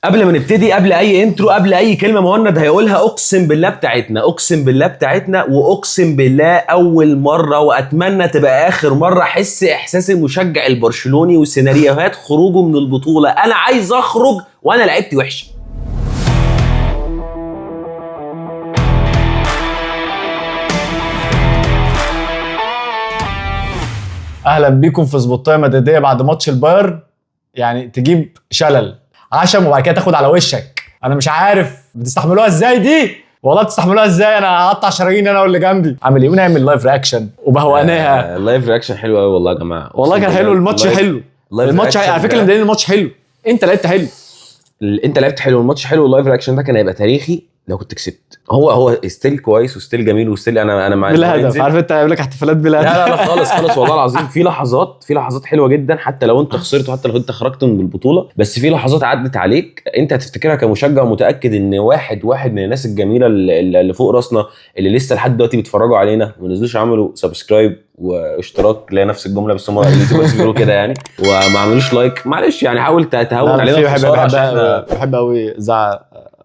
قبل ما نبتدي، قبل اي انترو، قبل اي كلمه مهند هيقولها، اقسم بالله بتاعتنا، اقسم بالله بتاعتنا، واقسم بالله اول مره واتمنى تبقى اخر مره احس احساس المشجع البرشلوني وسيناريوهات خروجه من البطوله. انا عايز اخرج وانا لعبت وحش. اهلا بيكم في سبوتايه مدديه بعد ماتش البايرن. يعني تجيب شلل عشم وبعد كده تاخد على وشك. انا مش عارف بتستحملوها ازاي دي، والله بتستحملوها ازاي. انا هقطع شرايين انا واللي جنبي. عامل ايه؟ ونعمل لايف رياكشن وبهواناها. اللايف رياكشن حلو قوي والله يا جماعه، والله كان حلو الماتش. حلو الماتش على فكره، اللي مداني الماتش حلو. انت لعبت حلو، انت لعبت حلو، الماتش حلو. اللايف رياكشن ده كان هيبقى تاريخي لو كنت كسبت. هو ستيل كويس وستيل جميل وستيل انا مع بلا هدف. عارف انت هيقول لك احتفالات بلا هدف. لا خالص والله العظيم. في لحظات حلوه جدا، حتى لو انت خسرت وحتى لو انت خرجت من البطوله، بس في لحظات عدت عليك انت هتفتكرها كمشجع، ومتاكد ان واحد من الناس الجميله اللي فوق راسنا، اللي لسه لحد دلوقتي بيتفرجوا علينا وما نزلوش عملوا سبسكرايب واشتراك، اللي هي نفس الجمله بس هم اليوتيوبرز بيقولوا كده يعني، وما عملوش لايك. معلش يعني حاول تهون علينا. بحب قوي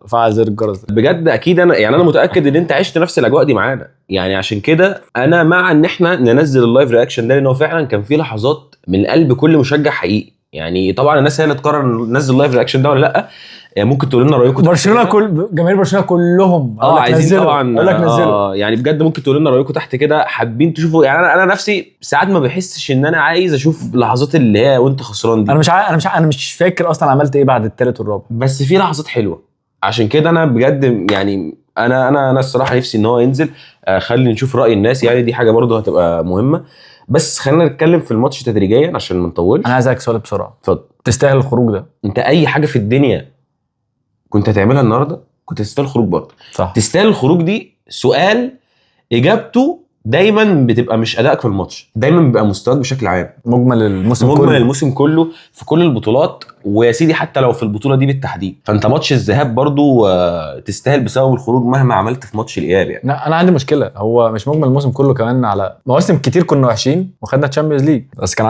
فعل زر الجرس بجد. اكيد انا متاكد ان انت عشت نفس الاجواء دي معانا يعني، عشان كده انا مع ان احنا ننزل اللايف رياكشن ده، لانه فعلا كان فيه لحظات من قلب كل مشجع حقيقي يعني. طبعا الناس هي اللي تقرر ننزل اللايف رياكشن ده ولا لا. يعني ممكن تقول لنا رايكم. برشلونه كل جماهير برشلونه كلهم عايزين طبعا اقول لك نزلوا. يعني بجد ممكن تقول لنا رايكم تحت كده، حابين تشوفوا يعني. انا نفسي ساعات ما بحسش ان انا عايز اشوف لحظات اللي هي وانت خسران دي. انا مش فاكر اصلا عملت ايه بعد الثالث والرابع، بس في لحظات حلوه. عشان كده انا بجد يعني انا الصراحه نفسي ان هو ينزل. خلي نشوف راي الناس يعني، دي حاجه برضو هتبقى مهمه. بس خلينا نتكلم في الماتش تدريجيا عشان ما نطولش. انا عايزك سؤال بسرعه. اتفضل. تستاهل الخروج ده؟ انت اي حاجه في الدنيا كنت هتعملها النهارده كنت تستاهل الخروج برضه. صح. تستاهل الخروج دي سؤال اجابته دايما بتبقى مش ادائك في الماتش، دايما بيبقى مستواك بشكل عام، مجمل الموسم كله في كل البطولات. ويا سيدي حتى لو في البطوله دي بالتحديد، فانت ماتش الذهاب برضو تستاهل بسبب الخروج مهما عملت في ماتش الاياب يعني. لا انا عندي مشكله، هو مش مجمل الموسم كله، كمان على مواسم كتير كنا وحشين وخدنا تشامبيونز ليج، بس كان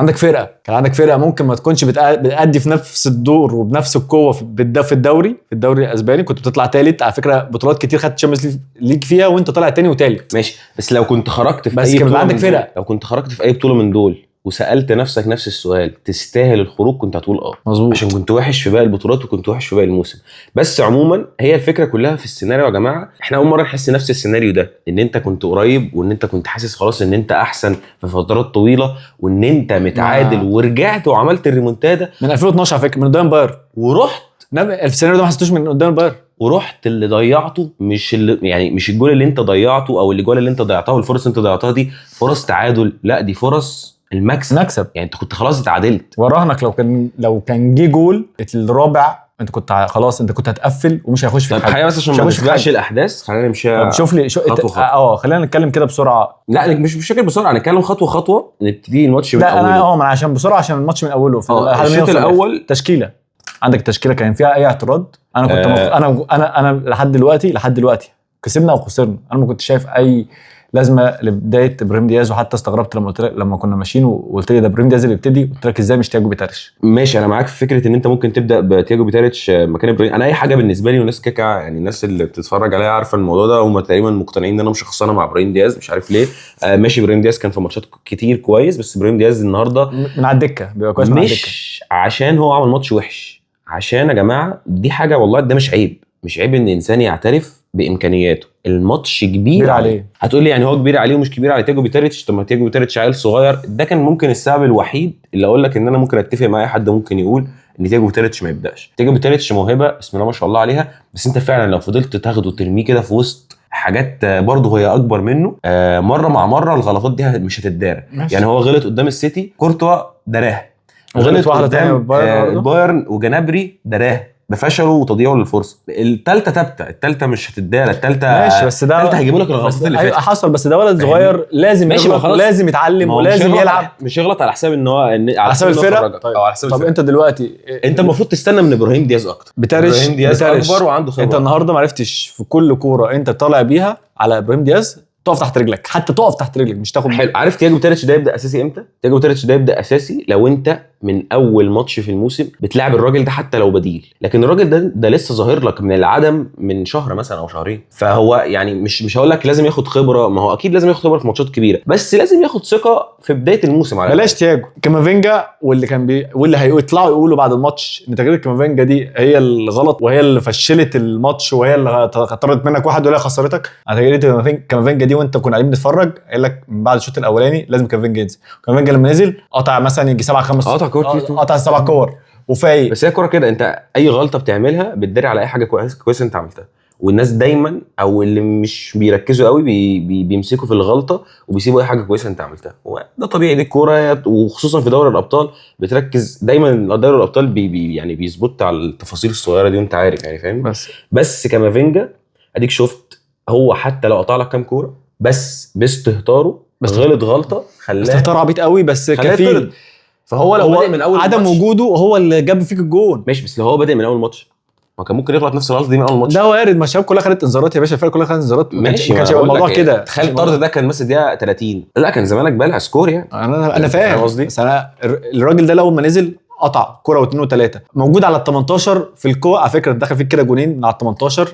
عندك فرقه ممكن ما تكونش بتأدي في نفس الدور وبنفس القوه في الدوري الاسباني. كنت بتطلع ثالث على فكره، بطولات كتير خدت تشامبيونز ليج فيها وانت طالع ثاني وثالث. ماشي، بس لو كنت خرجت في بس اي بطوله عندك فرقه، لو كنت خرجت في اي بطوله من دول وسالت نفسك نفس السؤال تستاهل الخروج، كنت هتقول مظبوط، عشان كنت وحش في باقي البطولات وكنت وحش في باقي الموسم. بس عموما هي الفكره كلها في السيناريو يا جماعه. احنا اول مره نحس نفس السيناريو ده، ان انت كنت قريب وان انت كنت حاسس خلاص ان انت احسن في فترات طويله، وان انت متعادل ورجعت وعملت الريمونتادا من 2012 على فكره، من قدام بايرن، ورحت السيناريو ده ما حسيتوش من قدام بايرن. ورحت اللي ضيعته مش الجول اللي انت ضيعته او الجول اللي انت ضيعتها والفرص اللي انت ضيعتها دي فرص تعادل، لا دي فرص المكسب. يعني انت كنت خلاص اتعادلت. وراهنك لو كان جه جول الرابع، انت كنت خلاص، انت كنت هتقفل ومش هيخش في حاجه. بس عشان ما نسبقش الاحداث خلينا نمشي. شوف لي خلينا نتكلم كده بسرعه. لا مش بشكل بسرعه، نتكلم خطوه نبتدي الماتش من اوله. لا انا عشان بسرعه، عشان الماتش من اوله. في الشوط الاول تشكيله، عندك تشكيله كان فيها اي اعتراض؟ انا كنت انا لحد دلوقتي كسبنا او خسرنا، انا ما كنت شايف اي لازمه لبدايه ابراهيم دياز. وحتى استغربت لما كنا ماشيين وقلت لي ده ابراهيم دياز اللي يبتدي، قلت لك ازاي مش تياجو بيتاريتش؟ ماشي، انا معاك في فكره ان انت ممكن تبدا بتياجو بيتاريتش مكان ابراهيم. انا اي حاجه بالنسبه لي، والناس كيكا يعني الناس اللي بتتفرج عليا عارفه الموضوع ده، هم تقريبا مقتنعين ان انا مش خسرانه مع ابراهيم دياز، مش عارف ليه. ماشي، ابراهيم دياز كان في ماتشات كتير كويس، بس ابراهيم دياز النهارده من على الدكه بيبقى كويس، مش عشان هو عمل ماتش وحش. عشان يا جماعه دي حاجه والله، ده مش عيب ان انسان يعترف بامكانياته. الماتش كبير عليه. هتقول لي يعني هو كبير عليه ومش كبير على تياجو بيتاريتش؟ طب ما تياجو بيتاريتش عيل صغير. ده كان ممكن السبب الوحيد اللي اقول لك ان انا ممكن اتفق مع اي حد ممكن يقول ان تياجو بيتاريتش ما يبداش. تياجو بيتاريتش موهبه بسم الله ما شاء الله عليها، بس انت فعلا لو فضلت تاخده وترميه كده في وسط حاجات برضه هي اكبر منه، مره مع مره الغلطات دي مش هتتدارى. يعني هو غلط قدام السيتي، كورتوا دراها، غلط قدام بايرن وجنابري دراها بفشلوا وتضييعوا للفرصه. الثالثه مش هتتدارى. ماشي، بس ده الثالثه هيجيبوا لك الغلطات اللي فاتت. حصل، بس ده ولد صغير لازم يغلط ولازم يتعلم ولازم يلعب، مش يغلط على حساب ان هو على حساب الفرقه. طب انت دلوقتي انت المفروض تستنى من ابراهيم دياز اكتر. ابراهيم دياز اكبر وعنده خبره. انت النهارده ما عرفتش في كل كوره انت طالع بيها على ابراهيم دياز تقف تحت رجلك، حتى تقف تحت رجلك مش تاخد. حلو. عارف تياجو تيريتش ده يبدا اساسي امتى؟ تياجو تيريتش ده يبدا اساسي لو انت من اول ماتش في الموسم بتلعب الراجل ده حتى لو بديل، لكن الراجل ده لسه ظاهر لك من العدم من شهر مثلا او شهرين، فهو يعني مش هقول لك لازم ياخد خبره، ما هو اكيد لازم ياخد خبره في ماتشات كبيره، بس لازم ياخد ثقه في بدايه الموسم على بلاش تياجو، كامافينجا واللي كان واللي هيطلعوا يقولوا بعد الماتش ان تغيير كامافينجا دي هي الغلط وهي اللي فشلت الماتش وهي اللي طردت منك واحد ولا خسرتك. تغيير كامافينجا دي وانت كنا قاعدين بنتفرج قال لك من بعد الشوط الاولاني لازم كامافينجا ينزل. كامافينجا لما نزل قطع مثلا يجي 7 قطع كور كتير، قطع 7 كور وفايق. بس هي كوره كده، انت اي غلطه بتعملها بتداري على اي حاجه كويسه انت عملتها، والناس دايما او اللي مش بيركزوا قوي بيمسكوا في الغلطه وبيسيبوا اي حاجه كويسه انت عملتها، وده طبيعي، دي الكوره، وخصوصا في دوري الابطال بتركز دايما. دوري الابطال يعني بيظبط على التفاصيل الصغيره دي وانت عارف يعني فاهم. بس كامافينجا اديك شفت هو حتى لو قطع لك كام كوره بس باستهتاره غلط غلطه خلاه استهتار عبيط قوي بس كفيل. فهو لو بادئ من اول عدم وجوده هو اللي جاب فيك الجون. ماشي، بس لو هو بادئ من اول ماتش ما كان ممكن يغلط نفس الغلطه دي من اول ماتش. ده وارد، ما الشباب كلها خدت انذارات يا باشا، الفرقه كلها خدت انذارات. ماشي، ما كانش الموضوع كده. تخيل الطرد ده كان مثلا دقيقه 30، لا كان زمانك بقى لها سكور يعني. انا فاهم قصدي، بس انا الراجل ده لو ما نزل قطع كره واثنين وثلاثه موجود على ال 18 في الكوره على فكره، دخل فيك كده جونين من على ال 18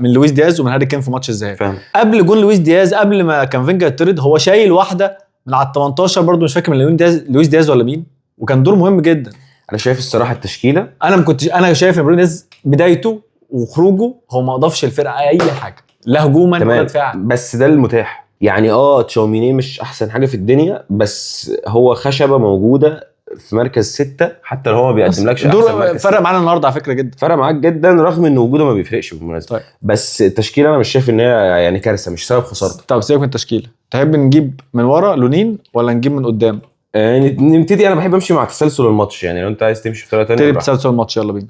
من لويس دياز ومن هاري كين في ماتش الذهاب. قبل جون لويس دياز قبل ما كامافينجا يطرد هو شايل واحده من على ال 18 برده، مش فاكر من لويس دياز ولا مين، وكان دور مهم جدا. انا شايف الصراحه التشكيله، انا شايف ان برونو دياز بدايته وخروجه هو ما اضافش الفرقه اي حاجه، لا هجوما ولا دفاعا، بس ده المتاح يعني. تشاوميني مش احسن حاجه في الدنيا، بس هو خشبه موجوده في مركز 6 حتى لو هو ما بيقدملكش احسن. فرق معانا النهارده على فكره جدا، فرق معاك جدا رغم ان وجوده ما بيفرقش بالمناسبه. طيب. بس التشكيله انا مش شايف ان هي يعني كارثه، مش سبب خسارته. طب سيبك من التشكيله، تحب نجيب من ورا لونين ولا نجيب من قدام؟ نبتدي. انا بحب امشي مع تسلسل الماتش، يعني لو انت عايز تمشي في طريقه ثانيه تسلسل الماتش يلا بينا.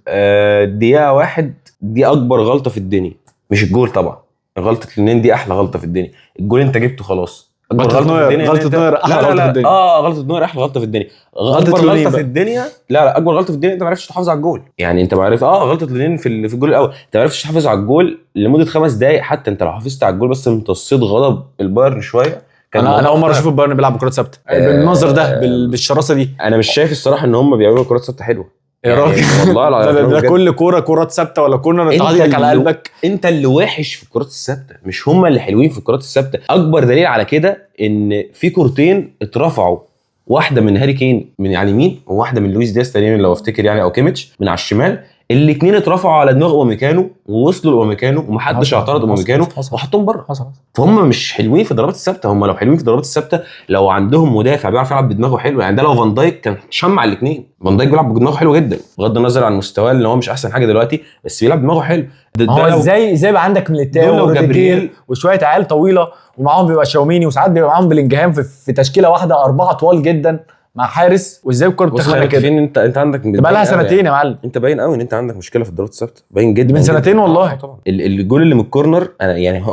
دقيقه 1 دي اكبر غلطه في الدنيا، مش الجول طبعا، غلطه لونين دي احلى غلطه في الدنيا. الجول انت جبته خلاص، غلطه نوير احلى غلطه في الدنيا. غلطه نوير احلى غلطه في الدنيا. اكبر غلطه في الدنيا، لا اكبر غلطه في الدنيا انت ما عرفتش تحافظ على الجول. يعني انت ما عرفت غلطه لونين في الجول الاول، انت ما عرفتش تحافظ على الجول لمده 5 دقائق. حتى انت لو حافظت على الجول بس امتصيت غضب البايرن شويه. انا اول مره اشوف البايرن بيلعب بكرات ثابته بالمنظر ده بالشراسه دي. انا مش شايف الصراحه ان هم بيعملوا كرات ثابته حلوه يا راجل والله العظيم. ده كل كوره كرات ثابته ولا كورنر تعديك على قلبك. انت اللي وحش في الكرات الثابته، مش هم اللي حلوين في الكرات الثابته. اكبر دليل على كده ان في كورتين اترفعوا، واحده من هاري كين من على اليمين وواحده من لويس دياز تقريبا لو افتكر يعني، او كيميتش من على الشمال، الاثنين اترفعوا على دماغ اوميكانو ووصلوا لاوميكانو ومحدش اعترض اوميكانو وحطهم بره. فهم مش حلوين في الضربات الثابته. هم لو حلوين في الضربات الثابته لو عندهم مدافع بيعرف يلعب بدماغه حلو، يعني ده لو فان دايك كان شمع الاثنين. فان دايك بيلعب بدماغه حلو جدا بغض النظر عن مستواه اللي هو مش احسن حاجه دلوقتي، بس بيلعب بدماغه حلو. هو ازاي بقى عندك ميليتاو وجابرييل وشويه عيال طويله ومعاهم بيبقى شاوميني وساعات بيبقى معاهم بلينجهام في تشكيله واحده 4 طوال جدا مع حارس، وازاي الكوره بتخلع كده؟ انت عندك بقى لها سنتين يا معلم. انت باين قوي ان انت عندك مشكله في الضربات الثابته، باين جدا من سنتين والله. طبعا الجول اللي من الكورنر انا يعني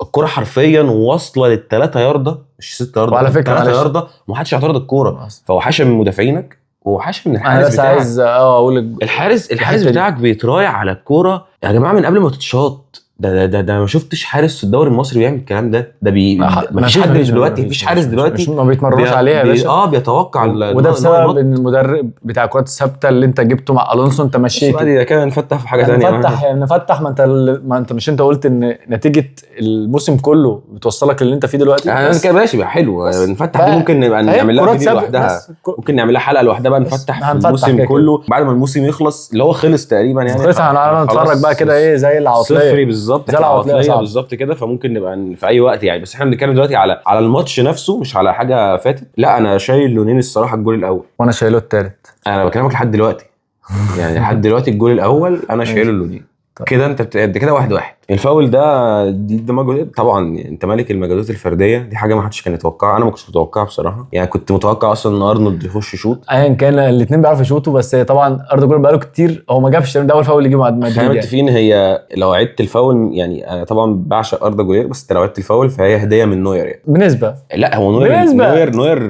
الكوره حرفيا واصله لل3 ياردة مش 6 ياردة، وعلى فكره 3 ياردة ما حدش يعترض الكوره، فهو حاشم من مدافعينك وحاشم من الحارس بتاعك. انا بس عايز اقول الحارس بتاعك بيترايع على الكوره يا جماعه من قبل ما تتشاط. ده ما شفتش حارس في الدوري المصري بيعمل الكلام ده. ما فيش حد دلوقتي، مفيش حارس دلوقتي ما بيتمرنوش عليها يا باشا. بيتوقع وده بسبب ان المدرب بتاع الكرات الثابته اللي انت جبته مع الونسو انت مشيته. بعد كده نفتح في حاجه ثانيه. نفتح ما انت مش انت قلت ان نتيجه الموسم كله بتوصلك اللي انت فيه دلوقتي. انا كده ماشي حلو نفتح دي، ممكن نبقى نعمل لها فيديو لوحدها، ممكن نعمل لها حلقه لوحدها بقى نفتح في الموسم كله بعد ما الموسم يخلص اللي هو خلص تقريبا يعني. خلص هنتفرج بقى كده ايه زي العطليه صفري بالظبط، زي العطليه بالظبط كده. فممكن نبقى في اي وقت يعني، بس احنا بنتكلم دلوقتي على الماتش نفسه مش على حاجه فاتت. لا انا شايل لونين الصراحه الجول الاول، وانا شايله الثالث. انا بكلمك لحد دلوقتي يعني لحد دلوقتي الجول الاول انا شايله لونين. كده انت كده 1-1. الفاول ده مجهود طبعا. انت مالك المجهودات الفرديه دي حاجه ما حدش كان يتوقعها. انا ما كنتش متوقعها بصراحه، يعني كنت متوقع اصلا ان ارنولد يخش يشوط. ايا كان الاثنين بيعرفوا يشوطوا، بس طبعا اردا جولر بقاله كتير هو ما جابش ده اول فاول يجي مع مدريد. خلينا متفقين هي لو عدت الفاول يعني انا طبعا بعشق اردا جولر، بس لو عدت الفاول فهي هديه من نوير يعني بنسبه. لا هو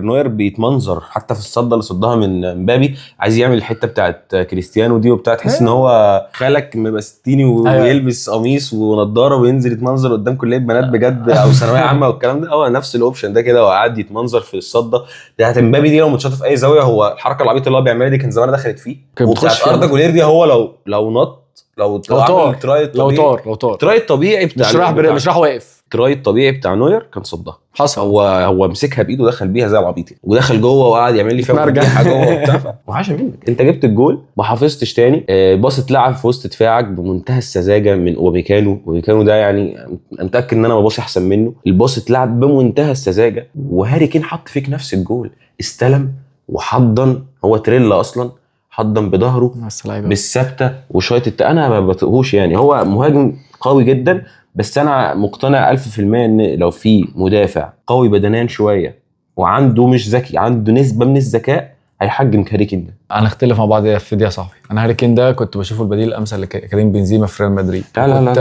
نوير بيتمنظر حتى في الصده اللي صدها من مبابي، عايز يعمل الحته بتاعت كريستيانو دي وبتاع، تحس ان هو خالك مبستيني ويلبس قميص ونضاره وينزل يتمنظر قدام كليه بنات بجد او ثانويه عامه والكلام ده، هو نفس الاوبشن ده كده، وقعد يتمنظر في الصده بتاعت امبابي دي. لو متشاط في اي زاويه، هو الحركه العبيطه اللي هو بيعملها دي كان زمان دخلت فيه. كان وبتاعت بتخش اردا فيها. جولير دي، هو لو نط، لو عمل التراي الطبيعي، لو طار التراي الطبيعي بتاع مش راح واقف. التراي الطبيعي بتاع نوير كان صدها. حصل. هو مسكها بايده ودخل بيها زي العبيط، ودخل جوه وقعد يعمل لي فيها مرجع. جوه وبتاع. وحاش منك، انت جبت الجول ما حافظتش تاني. باص اتلعب في وسط دفاعك بمنتهى السذاجه من وميكانو ده يعني انا متاكد ان انا بباصي احسن منه. الباص اتلعب بمنتهى السذاجه، وهاري كين حط فيك نفس الجول، استلم وحضن، هو تريلا اصلا حضن بظهره بالثابته وشويه انا ما بطيقهوش يعني. هو مهاجم قوي جدا، بس انا مقتنع 1000% ان لو في مدافع قوي بدنيا شويه وعنده مش ذكي، عنده نسبه من الذكاء، هيحجم هاري كين ده. هنختلف مع بعض في دي يا صاحبي. انا هاري كين ده كنت بشوفه البديل الامثل لكريم بنزيما في ريال مدريد. لا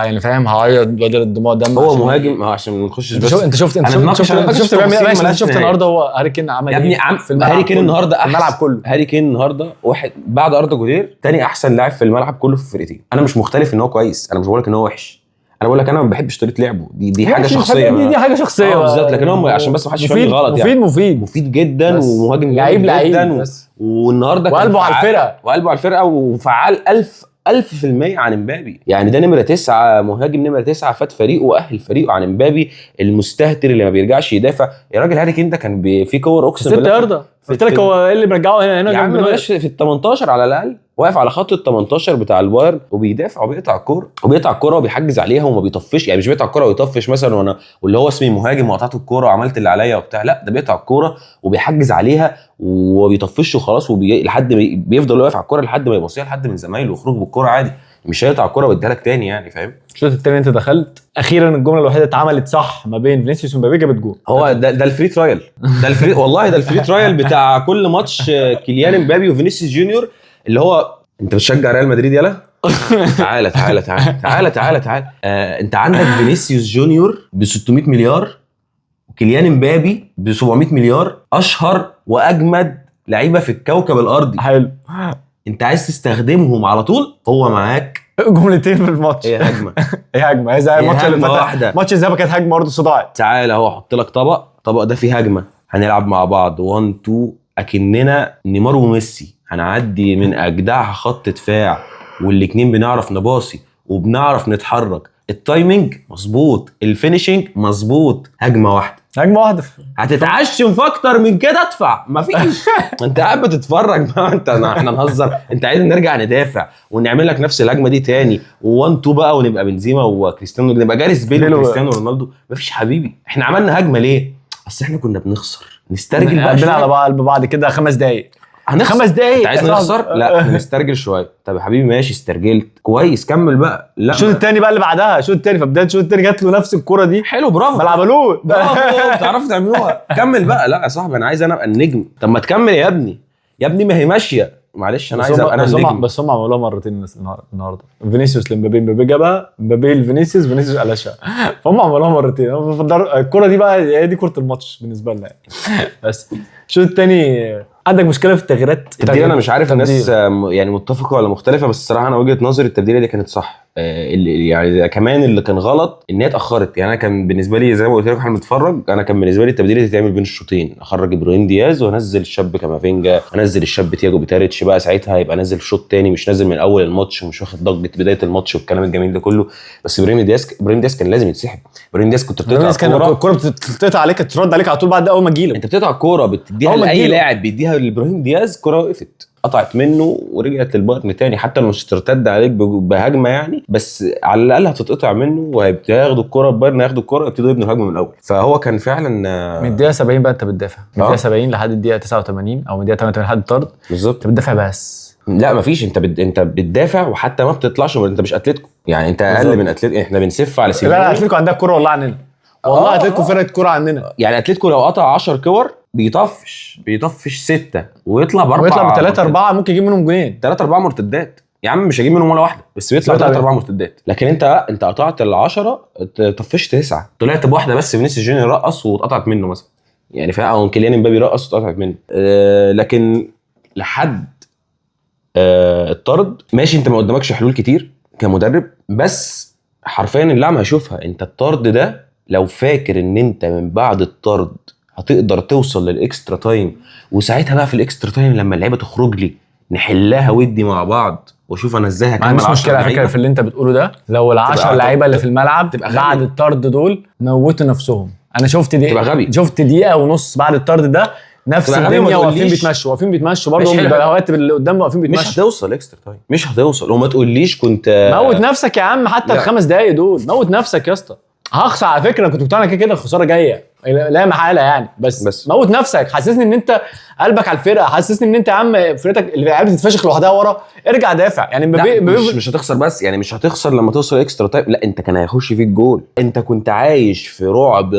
يعني فاهم، هعيط بدل الدموع دم. هو مهاجم عشان ما نخشش بس. انت شفت النهارده هو هاري كين عمل يا ابني في الملعب. هاري كين النهارده في الملعب كله. هاري كين النهارده واحد بعد اردا جولير تاني احسن لاعب في الملعب كله في الفرقتين. انا مش مختلف ان هو كويس، انا مش بقول لك ان هو وحش، انا بقول لك انا ما بحبش طريقه لعبه دي حاجه شخصيه. دي حاجه شخصيه بالظبط. لكن هو عشان بس ما حدش يفهم غلط يعني. مفيد جدا ومهاجم لعيب جدا والنهارده وقلبه على الفرقه وفعال 1000% عن امبابي. يعني ده نمره 9، مهاجم نمره 9 فات فريقه واهل فريقه عن امبابي المستهتر اللي ما بيرجعش يدافع. يا راجل هاري كين ده كان في كور اقسم بالله 6 ياردة. قلت لك هو ايه اللي مرجعه هنا يا عم بلاش في ال 18 على الاقل، واقف على خط ال 18 بتاع البايرن وبيدافع وبيقطع الكوره وبيحجز عليها وما بيطفش. يعني مش بيقطع الكوره ويطفش مثلا وانا واللي هو اسمي مهاجم وقطعت الكوره وعملت اللي عليا وبتاع، لا ده بيقطع الكوره وبيحجز عليها وبيطفش وخلاص، لحد بيفضل واقف على الكوره لحد ما يبصيها لحد من زمايله ويخرج بالكوره عادي، مش هيقطع الكوره ويديها لك تاني يعني فاهم. الشوط الثاني انت دخلت اخيرا الجمله الوحيده اتعملت صح ما بين فينيسيوس ومبابي جابت جول. هو ده الفري ترايل، والله ده الفري ترايل بتاع كل ماتش كيليان امبابي وفينيسيوس جونيور. اللي هو انت بتشجع ريال مدريد يلا تعالى انت عندك فينيسيوس جونيور ب 600 مليار وكيليان امبابي ب 700 مليار، اشهر واجمد لعيبه في الكوكب الارضي. حلو. انت عايز تستخدمهم على طول، هو معاك جملتين في الماتش. هي هجمه هي زي الماتش اللي فات. ماتش الذهاب كانت هجمه برضه صداعت. تعالى اهو احط لك طبق ده فيه هجمه، هنلعب مع بعض 1 2 اكننا نيمار وميسي، هنعدي من اجدع خط دفاع والاتنين بنعرف نباصي وبنعرف نتحرك، التايمينج مظبوط، الفينيشنج مظبوط، هجمه واحده هتتعشم في اكتر من كده ادفع مفيش. انت قاعد بتتفرج بقى، احنا نهزر، انت عايز نرجع ندافع ونعمل لك نفس الهجمه دي تاني و1 2 بقى ونبقى بنزيما وكريستيانو، نبقى جاريث بيل وكريستيانو رونالدو. مفيش حبيبي، احنا عملنا هجمه ليه؟ بس احنا كنا بنخسر، نسترجل بقى شويه على بعض كده 5 دقايق. 5 دقايق انت عايز نخسر؟ لا نسترجل شويه. طب يا حبيبي ماشي استرجلت كويس، كمل بقى. لا الشوط الثاني بقى اللي بعدها، الشوط الثاني في بدايه الشوط الثاني جات له نفس الكره دي. حلو برافو، ما لعبلوش برافو بتعرفوا تعملوها. كمل بقى. لا يا صاحبي انا عايز انا ابقى النجم. طب ما تكمل يا ابني ما هي ماشيه، معلش انا عايز ابقى انا النجم. بس هم عملوها مرتين النهارده، فينيسيوس لمبابي جابها، مبابي لفينيسيوس، فينيسيوس قلشها. فهم عملوها مرتين. الكره دي بقى هي دي كره الماتش بالنسبه لنا يعني. بس الشوط الثاني عندك مشكله في التغييرات. التبديل انا مش عارف الناس يعني متفقه ولا مختلفه، بس الصراحه انا وجهه نظري التبديله دي كانت صح. يعني كمان اللي كان غلط ان هي اتاخرت. يعني انا كان بالنسبه لي زي ما قلت لك احنا بنتفرج، انا كان بالنسبه لي التبديله تتعمل بين الشوطين، اخرج ابراهيم دياز وانزل الشاب كامافينجا، انزل الشاب تياجو بيتاريتش. بقى ساعتها هيبقى نازل شوط تاني، مش نازل من اول الماتش ومش واخد ضجه بدايه الماتش والكلام الجميل ده كله. بس ابراهيم دياز كان لازم يتسحب. ابراهيم دياز كنت بتقطع الكوره بتتقطع عليك، ترد عليك على طول بعد اول ما تجيله. انت بتقطع الكوره بتديها لاي لاعب، بيديها لابراهيم دياز، كوره وقفت قطعت منه ورجعت للبايرن تاني. حتى لو مش ترتد عليك بهجمه يعني، بس على الاقل هتتقطع منه وهياخدوا الكوره، البايرن هياخدوا الكوره يبتدوا يبنوا الهجمه من الاول. فهو كان فعلا من الدقيقه 70 بقى انت بتدافع، من الدقيقه 70 لحد الدقيقه 89 او من الدقيقه 88 لحد الطرد بالظبط انت بتدافع بس. لا مفيش، انت بتدافع وحتى ما بتطلعش، انت مش اتلتيكو يعني، انت اقل من اتلتيكو. احنا بنسف على سيميوني. لا اتلتيكو عندها الكوره والله عننا، والله اتلتيكو فرقه كوره عننا. يعني اتلتيكو لو قطع 10 كور بيطفش 6 ويطلع ب4 3 4 ممكن يجيب منهم جولين، 3 4 مرتدات. يا عم مش هجيب منهم ولا واحده، بس بيطلع 3 4 مرتدات. لكن انت قطعت ال10 طفشت 9، طلعت بواحده بس. فينيسيوس جونيور رقص واتقطعت منه مثلا يعني، او كيليان امبابي رقص واتقطعت منه. لكن لحد الطرد ماشي، انت ما قدامكش حلول كتير كمدرب، بس حرفيا اللعبه هشوفها. انت الطرد ده لو فاكر ان انت من بعد الطرد هتقدر توصل للاكسترا تايم، وساعتها بقى في الاكسترا تايم لما اللعيبه تخرج لي نحلها ودي مع بعض واشوف انا ازاي ما هكمل. عنديش مشكله على فكره في اللي انت بتقوله ده، لو ال10 لعيبه اللي في الملعب تبقى بعد غبي. الطرد دول موتوا نفسهم. انا شفت دي، تبقى غبي. شفت دقيقه ونص بعد الطرد ده نفس تبقى غبي. الدنيا، وما واقفين تقوليش- بيتمشوا برضه، ماشي، حلو. الهواتف اللي قدام واقفين مش بيتمشوا. هتوصل اكسترا تايم، مش هتوصل. وما تقوليش كنت موت نفسك يا عم، حتى لا. ال5 دقايق دول موت نفسك يا اسطى. هخسر على فكره، كنت مقتنع كده الخساره جايه لا محاله يعني، بس موت نفسك، حسسني ان انت قلبك على الفرقه، حسسني ان انت يا عم فرقتك اللي لعبت تتفشخ لوحدها ورا، ارجع دافع يعني. مش هتخسر، بس يعني مش هتخسر لما توصل اكسترا تايم، لا انت كان هيخش فيك جول. انت كنت عايش في رعب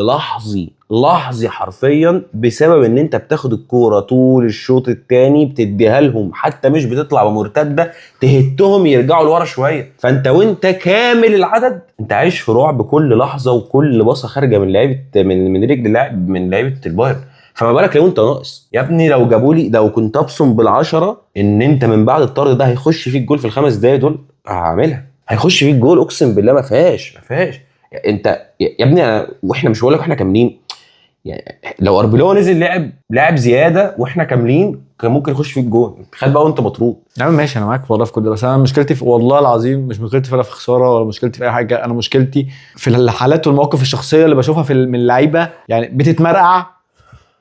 لحظي حرفيا، بسبب ان انت بتاخد الكوره طول الشوط الثاني بتديها لهم، حتى مش بتطلع بمرتده تهتهم يرجعوا لورا شويه. فانت وانت كامل العدد انت عايش في رعب كل لحظه، وكل باصه خارجه من لعيبه من رجل اللاعب من لعيبه البايرن. فما بالك لو انت ناقص يا ابني. لو جابوا لي، لو كنت ابصم ب10 ان انت من بعد الطرد ده هيخش فيك جول في ال5 دقايق دول، هعملها. هيخش فيك جول اقسم بالله، ما فيهاش. انت يا ابني واحنا مش بقول لك احنا كاملين يعني، لو اربيلو نزل لعب زياده واحنا كاملين كان ممكن يخش فيك جول. تخيل بقى وانت مطرود. يا عم ماشي، انا معاك والله في كل ده، بس انا مشكلتي في، والله العظيم مش مشكلتي ولا في خساره ولا مشكلتي في اي حاجه. انا مشكلتي في الحالات والمواقف الشخصيه اللي بشوفها من اللعيبه، يعني بتتمرقع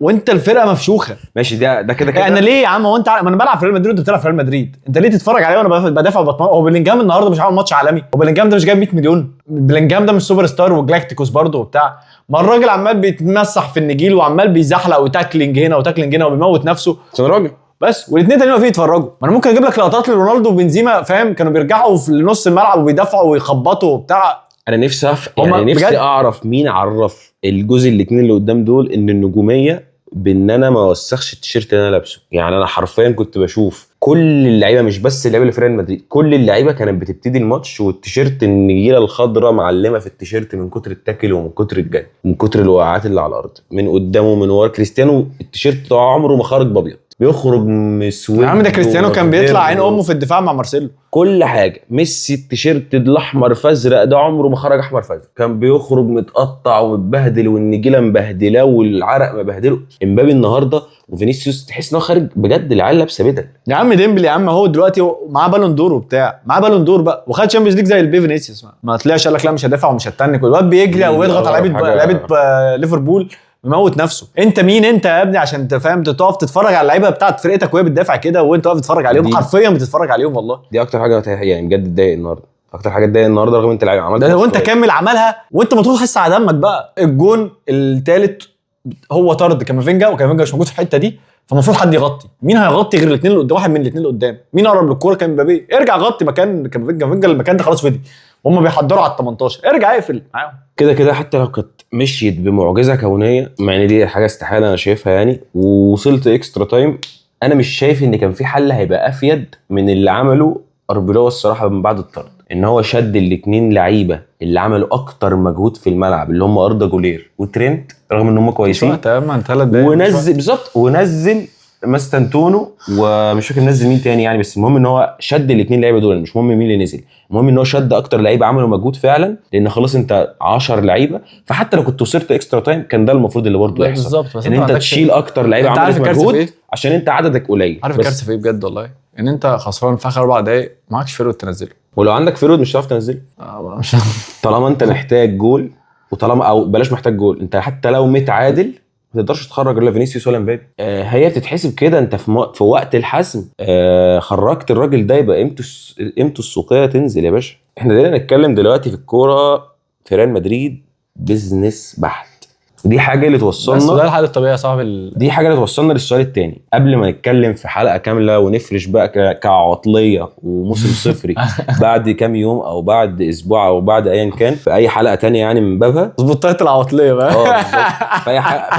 وانت الفرقه مفشوخه. ماشي، ده كده يعني انا ليه يا عم؟ هو انت ما انا بلعب في ريال مدريد وانت بتلعب في ريال مدريد، انت ليه تتفرج عليه وانا بدافع وبطمن؟ هو بلينجهام النهارده مش عامل ماتش عالمي؟ هو بلينجهام ده مش جايب 100 مليون؟ بلينجهام ده مش سوبر ستار وجلاكتيكوس برضه وبتاع؟ ما الراجل عمال بيتمسح في النجيل وعمال بيزحلق وتاكلينج هنا وتاكلينج هنا وبيموت نفسه عشان راجل بس، والاثنين تانيين واقفين يتفرجوا. ما انا ممكن اجيب لك لقطات لرونالدو وبنزيما، فاهم؟ كانوا بيرجعوا في نص الملعب وبيدافعوا ويخبطوا وبتاع. انا نفسي يعني نفسي اعرف مين عرف الجزء الاثنين اللي قدام دول ان النجوميه بان انا ما اوسخش التيشيرت اللي انا لابسه. يعني انا حرفيا كنت بشوف كل اللعيبه، مش بس اللعيبه اللي في ريال مدريد، كل اللعيبه كانت بتبتدي الماتش والتيشيرت النجيله الخضراء معلمه في التيشيرت من كتر التاكل ومن كتر الجري من كتر الوقعات اللي على الارض من قدامه ومن ورا. كريستيانو التيشيرت عمره ما خرج بابيض، بيخرج مسود. يا عم ده كريستيانو كان بيطلع عين امه في الدفاع مع مارسيلو. كل حاجه. ميسي التيشيرت الاحمر فازرق ده عمره ما خرج احمر فازرق، كان بيخرج متقطع ومتبهدل والنجيله مبهدله والعرق مبهدله. امبابي النهارده وفينيسيوس تحس ان هو خارج بجد، العيال لابسه بدل. يا عم ديمبلي يا عم هو دلوقتي معاه بالون دور وبتاع، معاه بالون دور بقى وخد تشامبيونز ليج زي البي فينيسيوس، ما طلعش قال لك لا مش هدافع ومش هتنك، والواد بيجري ويضغط على لعيبه ليفربول مموت نفسه. انت مين انت يا ابني عشان تفهم تقف تتفرج على اللعيبه بتاعت فرقتك وهي بتدافع كده وانت واقف تتفرج عليهم؟ حرفيا بتتفرج عليهم والله. دي اكتر حاجه يعني بجد اتضايق النهارده، اكتر حاجه اتضايق النهارده، رغم انت لعيب عملت ده وانت كامل عملها وانت مطلوب تحس على دمك بقى. الجون الثالث هو طرد كامافينجا، وكامافينجا مش موجود في الحته دي، فالمفروض حد يغطي. مين هيغطي غير الاثنين اللي قدام؟ واحد من الاثنين اللي قدام. مين اقرب للكوره؟ كان مبابي. ارجع غطي مكان كامافينجا، المكان ده خلاص فضي، هم بيحضروا على ال18، ارجع اقفل معاهم. كده حتى لو كانت مشيت بمعجزه كونيه، مع ان دي حاجه استحاله انا شايفها يعني، ووصلت اكسترا تايم، انا مش شايف ان كان في حل هيبقى افيد من اللي عمله اربيلو الصراحه من بعد الطرد. ان هو شد الاثنين لعيبه اللي عملوا اكتر مجهود في الملعب، اللي هم اردا جولير وترينت، رغم ان هم كويسين، تمام 3 دقايق ونزل بالظبط، ونزل ماستانتونو ومش فاكر نزل مين تاني يعني، بس المهم ان هو شد الاثنين لعيبه دول، مش مهم مين اللي نزل، المهم ان هو شد اكتر لعيبه عملوا مجهود فعلا، لان خلاص انت 10 لعيبه، فحتى لو كنت وصلت اكسترا تايم كان ده المفروض اللي برضه يحصل بالظبط. بس ان انت تشيل اكتر لعيبه عملوا مجهود عشان انت عددك قليل. عارف الكارثه في ايه بجد والله؟ ان انت خسران في اخر 4 دقايق معكش فيرود تنزله، ولو عندك فيرود مش هتعرف تنزله. مش طالما انت محتاج جول، وطالما او بلاش محتاج جول، انت حتى لو متعادل ما تقدرش تخرج الا فينيسيوس ولا مبابي. هي بتتحسب كده، انت في وقت الحسم خرجت الراجل ده، يبقى قيمته السوقيه تنزل يا باشا. احنا دايما نتكلم دلوقتي في الكوره في ريال مدريد بزنس بحت، دي حاجه اللي توصلنا، بس ده الحل الطبيعي يا صاحبي. دي حاجه اللي توصلنا للسؤال الثاني قبل ما نتكلم في حلقه كامله ونفرش بقى كعطليه وموسم صفري بعد كام يوم او بعد اسبوع او بعد ايا كان، في اي حلقه تانية يعني من بابها ظبطت العطليه بقى. بالظبط. في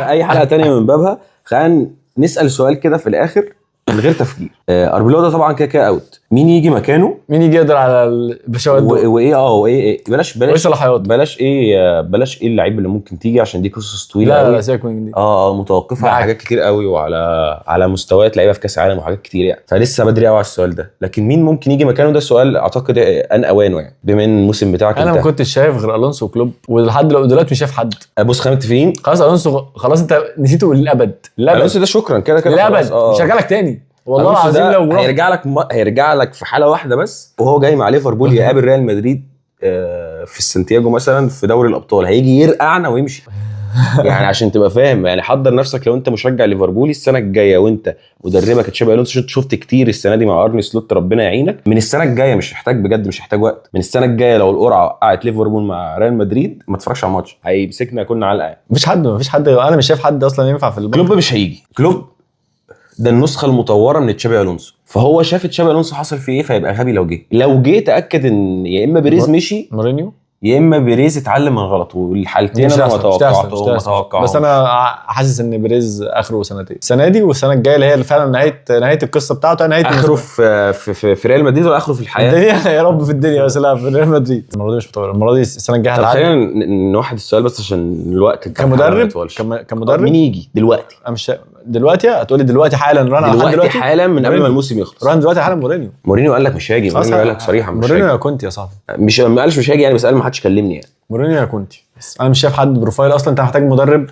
اي حلقه تانية من بابها، خلينا نسال سؤال كده في الاخر، من غير تفكير. اربيلو ده طبعا كده اوت. مين يجي مكانه؟ مين يجي يقدر على البشوات دول؟ وايه بلاش صلاحيات. بلاش ايه اللعيب اللي ممكن تيجي، عشان دي قصص طويله قوي. لا سيبك من دي. متوقفه على حاجات كتير قوي، وعلى مستويات لعيبه في كاس العالم وحاجات كتير يعني، فلسه بدري قوي على السؤال ده. لكن مين ممكن يجي مكانه؟ ده سؤال اعتقد ان اوانه يعني، بما ان الموسم بتاعك انا ما كنتش شايف غير الونسو وكلوب، ولحد دلوقتي مش شايف حد. بص خلينا متفقين، خلاص الونسو خلاص انت نسيته للابد. الونسو ده شكرا كده للابد مش هرجعلك تاني والله العظيم. لو هيرجع لك في حاله واحده بس، وهو جاي مع ليفربول يقابل ريال مدريد في السانتياغو مثلا في دوري الابطال، هيجي يرقعنا ويمشي. يعني عشان تبقى فاهم يعني، حضر نفسك لو انت مشجع ليفربولي السنه الجايه وانت مدربك تشابي الونسو. شفت كتير السنه دي مع ارني سلوت، ربنا يعينك. من السنه الجايه مش محتاج بجد، مش محتاج وقت. من السنه الجايه لو القرعه وقعت ليفربول مع ريال مدريد ما تتفرجش على الماتش، هيمسكنا كنا علقه. مفيش حد انا مش شايف حد اصلا ينفع في كلوب. مش هيجي كلوب، ده النسخه المطوره من تشابي الونسو، فهو شاف تشابي الونسو حصل فيه ايه، فيبقى غبي لو جه تاكد ان يا اما بيريز مشي مورينيو، يا اما بيريز اتعلم من غلطه. والحالتين انا ما توقعتهم. بس انا حاسس ان بيريز اخره سنتين، السنه دي والسنه الجايه اللي هي فعلا نهايه القصه بتاعته، نهايه اخره في ريال مدريد ولا اخره في الحياه؟ الدنيا يا رب في الدنيا، بس لا في ريال مدريد. المره دي مش مطول، المره دي السنه الجايه هتعدي. خلينا نوحد السؤال بس عشان الوقت. كمدرب مين يجي دلوقتي؟ انا مش دلوقتي هتقولي دلوقتي حالا دلوقتي حالا من قبل ما الموسم يخلص. دلوقتي حالا مورينيو قال لك مش هاجي. مورينيو قال لك صريحه مش هاجي. مورينيو يا كنت يا صاحبي، مش ما قالش مش هاجي يعني، بس قال ما حدش كلمني يعني. مورينيو يا كنت، بس انا مش شايف حد بروفايل اصلا. انت محتاج مدرب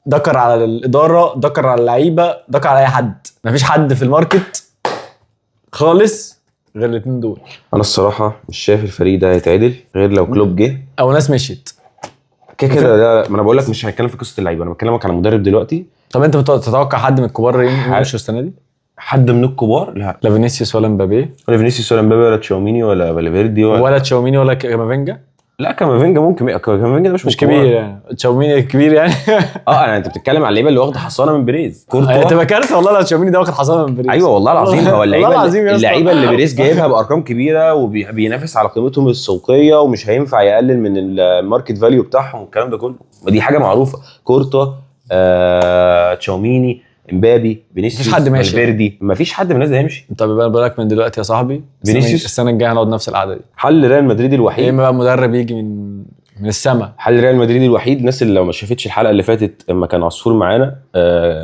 دكر على الاداره، دكر على اللعيبه، دكر على اي حد. مفيش حد في الماركت خالص غير الاثنين دول. انا الصراحه مش شايف الفريق ده هيتعدل غير لو كلوب جه او ناس مشيت كده. ده ما انا بقول لك مش هنتكلم في قصه اللعيبه، انا بكلمك على مدرب دلوقتي. طب انت تتوقع حد من الكبار يمشي السنه دي؟ حد من الكبار؟ لا فينيسيوس ولا مبابي ولا تشاوميني ولا فالفيردي ولا تشاوميني ولا كامافينجا. لا كامافينجا ممكن. كامافينجا ده مش كبير يعني. تشاوميني كبير يعني. يعني انت بتتكلم على اللعيبه اللي واخده حصانه من بريز. تبقى كارثه والله لو تشاوميني ده واخد حصانه من بريز. ايوه والله العظيم. هو اللعيبه اللي بريز جايبها بارقام كبيره وبينافس على قيمتهم السوقيه، ومش هينفع يقلل من الماركت فاليو بتاعهم والكلام ده كله. ودي حاجه معروفه. كورتوا، تشاوميني، امبابي، فينيسيوس، فالفيردي، مفيش حد من الناس ده هيمشي. طب يبقى بالك من دلوقتي يا صاحبي، فينيسيوس السنه الجايه هنقعد نفس القعده دي. حل ريال مدريد الوحيد. ايه بقى مدرب يجي من السماء. حل ريال مدريد الوحيد. الناس اللي لو ما شافتش الحلقه اللي فاتت اما كان عصفور معانا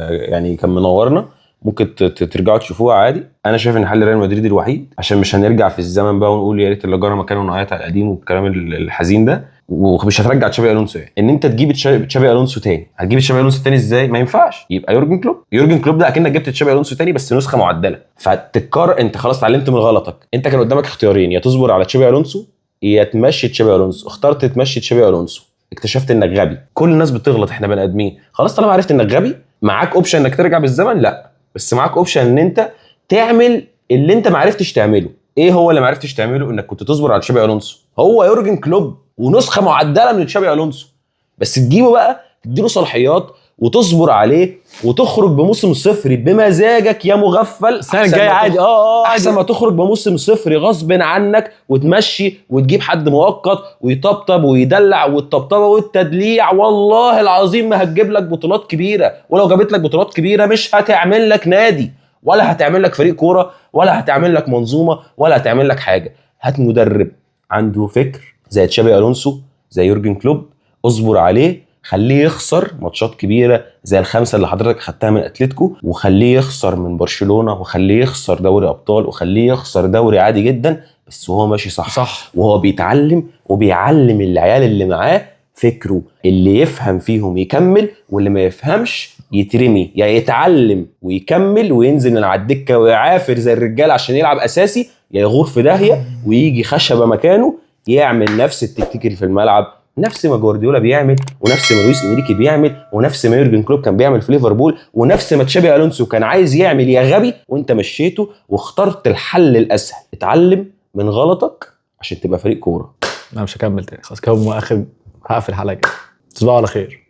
يعني كان منورنا، ممكن ترجعوا تشوفوها عادي. انا شايف ان حل ريال مدريد الوحيد، عشان مش هنرجع في الزمن بقى ونقول يا ريت اللي جرى مكانه ونعيط على القديم والكلام الحزين ده، ومش هترجع تشابي الونسو يعني. ان انت تجيب تشابي الونسو تاني. هتجيب تشابي الونسو تاني ازاي؟ ما ينفعش. يبقى يورجن كلوب ده اكنك جبت تشابي الونسو تاني بس نسخه معدله. فتتكرر. انت خلاص اتعلمت من غلطك. انت كان قدامك اختيارين، يا تصبر على تشابي الونسو يا تمشي تشابي الونسو. اخترت تمشي تشابي الونسو، اكتشفت انك غبي. كل الناس بتغلط، احنا بني ادمين. خلاص طالما عرفت انك غبي، معاك اوبشن انك ترجع بالزمن؟ لا، بس معاك اوبشن ان انت تعمل اللي انت ما عرفتش تعمله. ايه هو اللي ما عرفتش تعمله؟ انك كنت تصبر على تشابي الونسو. هو يورجن كلوب ونسخه معدله من تشابي الونسو، بس تجيبه بقى تديله صلاحيات وتصبر عليه وتخرج بموسم صفري بمزاجك يا مغفل. السنه الجايه عادي. احسن ما تخرج بموسم صفري غصب عنك وتمشي وتجيب حد مؤقت ويطبطب ويدلع. والطبطبه والتدليع والله العظيم ما هتجيب لك بطولات كبيره. ولو جابت لك بطولات كبيره مش هتعمل لك نادي، ولا هتعمل لك فريق كوره، ولا هتعمل لك منظومه، ولا هتعمل لك حاجه. هات مدرب عنده فكر زي تشابي الونسو، زي يورجن كلوب، اصبر عليه، خليه يخسر ماتشات كبيره زي ال5 اللي حضرتك خدتها من اتلتيكو، وخليه يخسر من برشلونه، وخليه يخسر دوري ابطال، وخليه يخسر دوري عادي جدا، بس وهو ماشي صح. وهو بيتعلم وبيعلم العيال اللي معاه فكره. اللي يفهم فيهم يكمل، واللي ما يفهمش يترمي. يا يتعلم ويكمل وينزل من على الدكه ويعافر زي الرجال عشان يلعب اساسي، يا يغور في داهيه ويجي خشبه مكانه يعمل نفس التكتيك اللي في الملعب، نفس ما جوارديولا بيعمل، ونفس ما لويس انريكي بيعمل، ونفس ما يورجن كلوب كان بيعمل في ليفربول، ونفس ما تشابي الونسو كان عايز يعمل يا غبي وانت مشيته واخترت الحل الاسهل. اتعلم من غلطك عشان تبقى فريق كوره. انا مش هكمل تاني خلاص كده. اخر هقفل الحلقه كده. تصبحوا على خير.